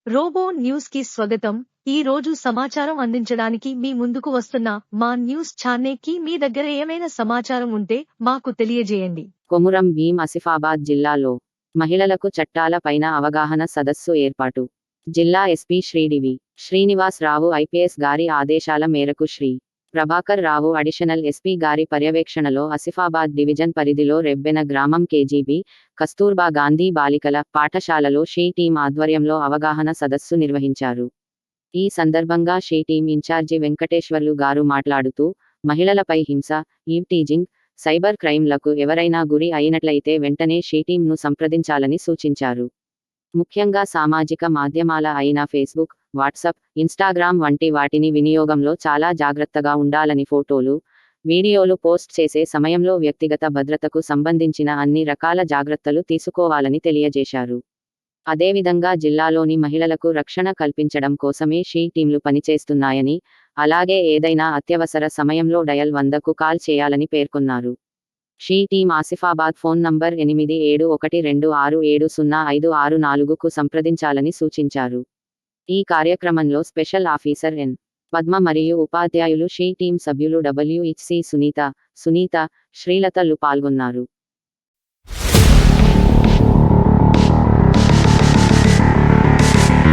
Robo news కి స్వాగతం. ఈ రోజు సమాచారం అందించడానికి మీ ముందుకు వస్తున్న మా న్యూస్ ఛానల్ కి మీ దగ్గర ఏమైనా సమాచారం ఉంటే మాకు తెలియజేయండి. కొమురం భీం ఆసిఫాబాద్ జిల్లాలో మహిళలకు చట్టాల పైన అవగాహన సదస్సు ఏర్పాటు. జిల్లా ఎస్పీ శ్రీడివి శ్రీనివాస్ రావు ఐపీఎస్ గారి ఆదేశాల మేరకు శ్రీ ప్రభాకర్ రావు అడిషనల్ ఎస్పీ గారి పర్యవేక్షణలో ఆసిఫాబాద్ డివిజన్ పరిధిలో రెబ్బెన గ్రామం కేజీబీ కస్తూర్బా గాంధీ బాలికల పాఠశాలలో షీ టీం ఆధ్వర్యంలో అవగాహన సదస్సు నిర్వహించారు. ఈ సందర్భంగా షీ టీం ఇన్ఛార్జి వెంకటేశ్వర్లు గారు మాట్లాడుతూ, మహిళలపై హింస, ఈవ్ టీజింగ్, సైబర్ క్రైమ్లకు ఎవరైనా గురి అయినట్లయితే వెంటనే షీ టీంను సంప్రదించాలని సూచించారు. ముఖ్యంగా సామాజిక మాధ్యమాల అయిన ఫేస్బుక్, వాట్సాప్, ఇన్స్టాగ్రామ్ వంటి వాటిని వినియోగంలో చాలా జాగ్రత్తగా ఉండాలని, ఫోటోలు, వీడియోలు పోస్ట్ చేసే సమయంలో వ్యక్తిగత భద్రతకు సంబంధించిన అన్ని రకాల జాగ్రత్తలు తీసుకోవాలని తెలియజేశారు. అదేవిధంగా జిల్లాలోని మహిళలకు రక్షణ కల్పించడం కోసమే షీ టీంలు పనిచేస్తున్నాయని, అలాగే ఏదైనా అత్యవసర సమయంలో డయల్ 100కు కాల్ చేయాలని పేర్కొన్నారు. She team Asifabad phone number 8712670564కు సంప్రదించాలని సూచించారు. ఈ కార్యక్రమంలో స్పెషల్ ఆఫీసర్ ఎన్. పద్మ మరియు ఉపాధ్యాయులు షీ టీం సభ్యులు WHC సునీత, శ్రీలతలు పాల్గొన్నారు.